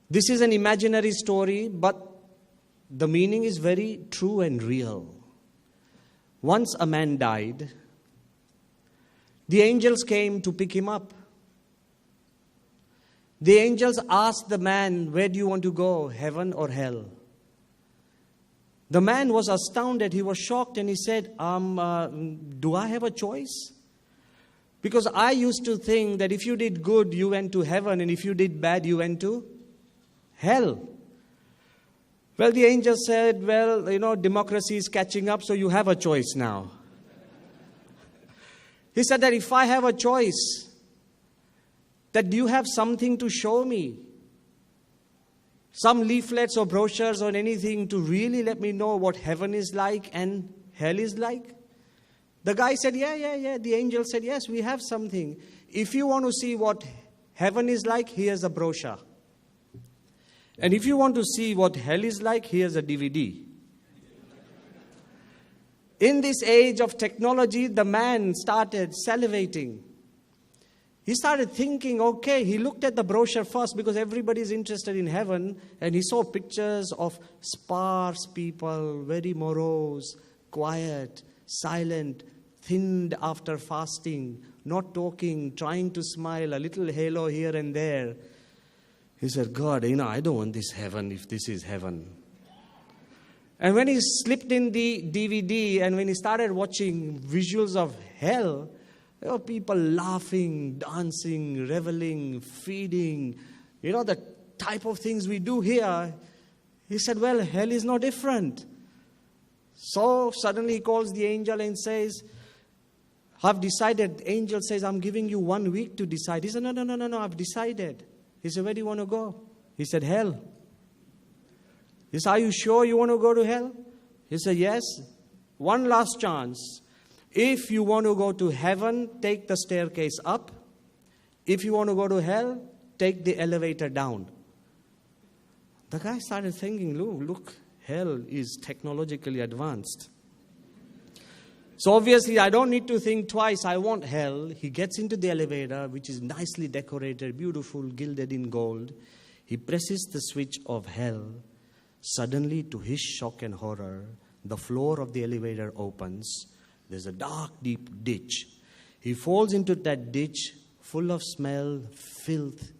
This is an imaginary story, but the meaning is very true and real. Once a man died, the angels came to pick him up. The angels asked the man, where do you want to go, heaven or hell? The man was astounded, he was shocked, and he said, do I have a choice? Because I used to think that if you did good, you went to heaven, and if you did bad, you went to hell. Well, the angel said, well, democracy is catching up, so you have a choice now. He said that if I have a choice, that you have something to show me. Some leaflets or brochures or anything to really let me know what heaven is like and hell is like. The guy said, yeah. The angel said, yes, we have something. If you want to see what heaven is like, here's a brochure. And if you want to see what hell is like, here's a DVD. In this age of technology, the man started salivating. He started thinking, okay, he looked at the brochure first because everybody is interested in heaven, and he saw pictures of sparse people, very morose, quiet, silent, thinned after fasting, not talking, trying to smile, a little halo here and there. He said, God, I don't want this heaven if this is heaven. And when he slipped in the DVD and when he started watching visuals of hell, there were people laughing, dancing, reveling, feeding, the type of things we do here. He said, well, hell is no different. So suddenly he calls the angel and says, I've decided. The angel says, I'm giving you 1 week to decide. He said, no, I've decided. He said, where do you want to go? He said, hell. He said, are you sure you want to go to hell? He said, yes. One last chance. If you want to go to heaven, take the staircase up. If you want to go to hell, take the elevator down. The guy started thinking, look, hell is technologically advanced. So obviously, I don't need to think twice. I want hell. He gets into the elevator, which is nicely decorated, beautiful, gilded in gold. He presses the switch of hell. Suddenly, to his shock and horror, the floor of the elevator opens. There's a dark, deep ditch. He falls into that ditch full of smell, filth,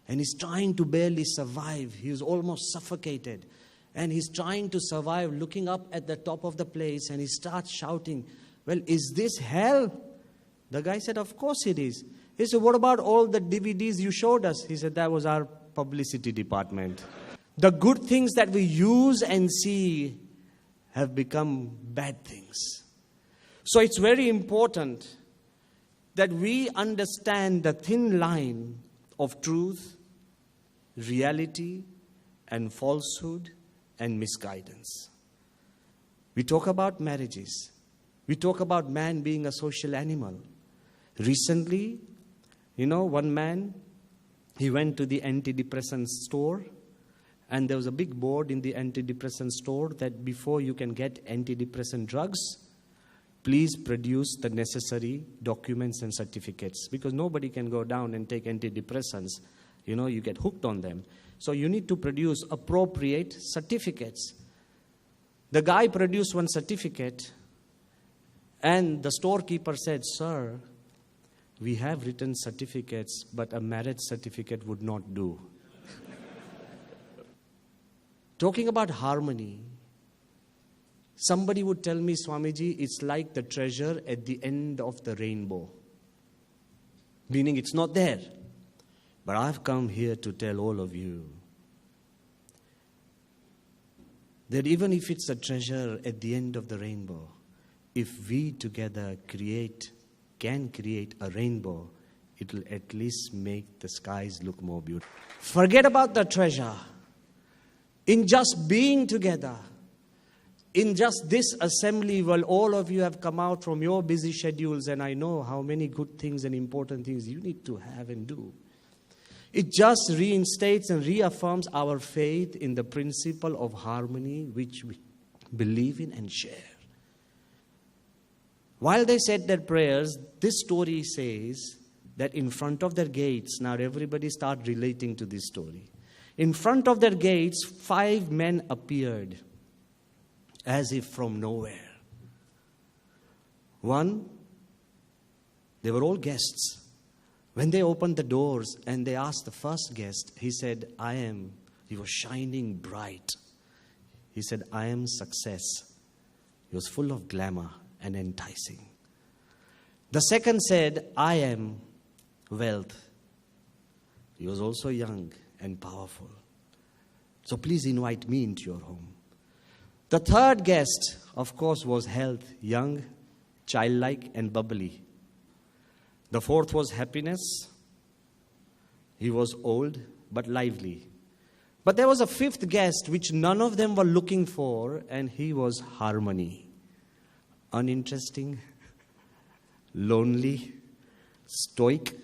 and he's trying to barely survive. He's almost suffocated. And he's trying to survive, looking up at the top of the place, and he starts shouting, well, is this hell? The guy said, of course it is. He said, what about all the DVDs you showed us? He said, that was our publicity department. The good things that we use and see have become bad things. So it's very important that we understand the thin line of truth, reality, and falsehood, and misguidance. We talk about marriages. We talk about man being a social animal. Recently, one man, he went to the antidepressant store, and there was a big board in the antidepressant store that before you can get antidepressant drugs, please produce the necessary documents and certificates, because nobody can go down and take antidepressants. You get hooked on them. So you need to produce appropriate certificates. The guy produced one certificate, and the storekeeper said, sir, we have written certificates, but a marriage certificate would not do. Talking about harmony, somebody would tell me, Swamiji, it's like the treasure at the end of the rainbow. Meaning it's not there. But I've come here to tell all of you that even if it's a treasure at the end of the rainbow, if we together can create a rainbow, it will at least make the skies look more beautiful. Forget about the treasure. In just being together, in just this assembly, while all of you have come out from your busy schedules, and I know how many good things and important things you need to have and do, it just reinstates and reaffirms our faith in the principle of harmony which we believe in and share. While they said their prayers, this story says that in front of their gates, now everybody start relating to this story. In front of their gates, 5 men appeared, as if from nowhere. One, they were all guests. When they opened the doors and they asked the first guest, he said, I am. He was shining bright. He said, I am success. He was full of glamour and enticing. The second said, I am wealth. He was also young and powerful. So please invite me into your home. The third guest, of course, was health, young, childlike and bubbly. The fourth was happiness. He was old but lively. But there was a fifth guest which none of them were looking for, and he was harmony. Uninteresting, lonely, stoic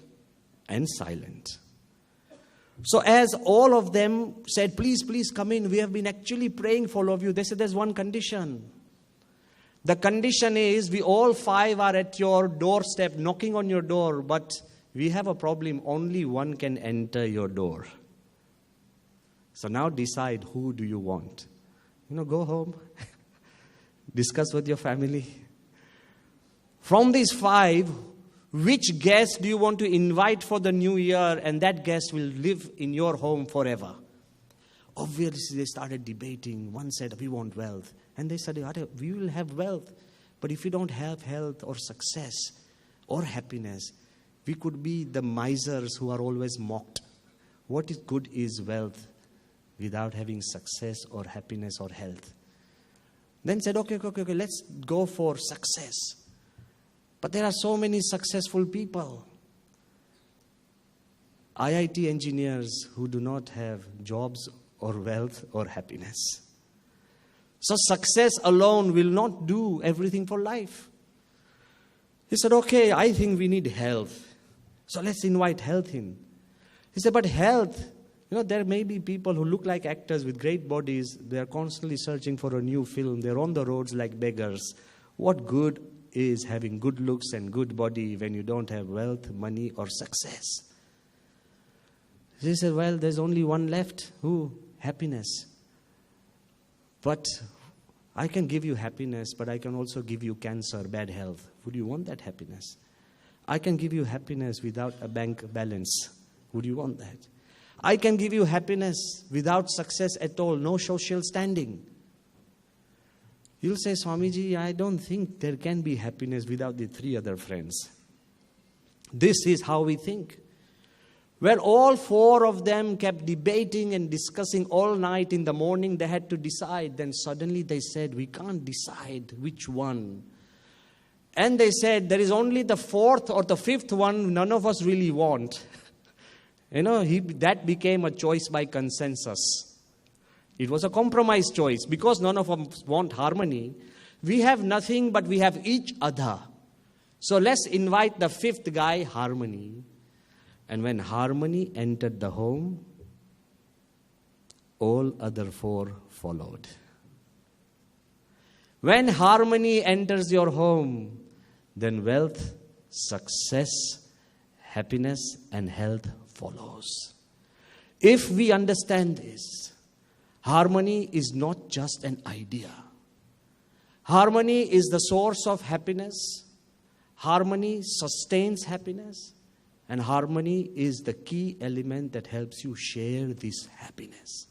and silent. So as all of them said, please, please come in. We have been actually praying for all of you. They said, there's one condition. The condition is we all 5 are at your doorstep, knocking on your door, but we have a problem. Only one can enter your door. So now decide, who do you want? Go home. Discuss with your family. From these 5, which guest do you want to invite for the new year, and that guest will live in your home forever? Obviously, they started debating. One said, we want wealth. And they said, we will have wealth. But if we don't have health or success or happiness, we could be the misers who are always mocked. What is good is wealth without having success or happiness or health? Then said, okay, let's go for success. But there are so many successful people. IIT engineers who do not have jobs or wealth or happiness. So success alone will not do everything for life. He said, okay, I think we need health. So let's invite health in. He said, but health, there may be people who look like actors with great bodies. They are constantly searching for a new film. They're on the roads like beggars. What good is having good looks and good body when you don't have wealth, money, or success? He said, well, there's only one left. Who? Happiness. But I can give you happiness, but I can also give you cancer, bad health. Would you want that happiness? I can give you happiness without a bank balance. Would you want that? I can give you happiness without success at all, no social standing. You'll say, Swamiji, I don't think there can be happiness without the 3 other friends. This is how we think. Where all 4 of them kept debating and discussing all night. In the morning they had to decide. Then suddenly they said, we can't decide which one. And they said, there is only the 4th or the 5th one none of us really want. That became a choice by consensus. It was a compromise choice. Because none of us want harmony, we have nothing but we have each other. So let's invite the 5th guy, harmony. And when harmony entered the home, all other 4 followed. When harmony enters your home, then wealth, success, happiness, and health follows. If we understand this, harmony is not just an idea. Harmony is the source of happiness. Harmony sustains happiness. And harmony is the key element that helps you share this happiness.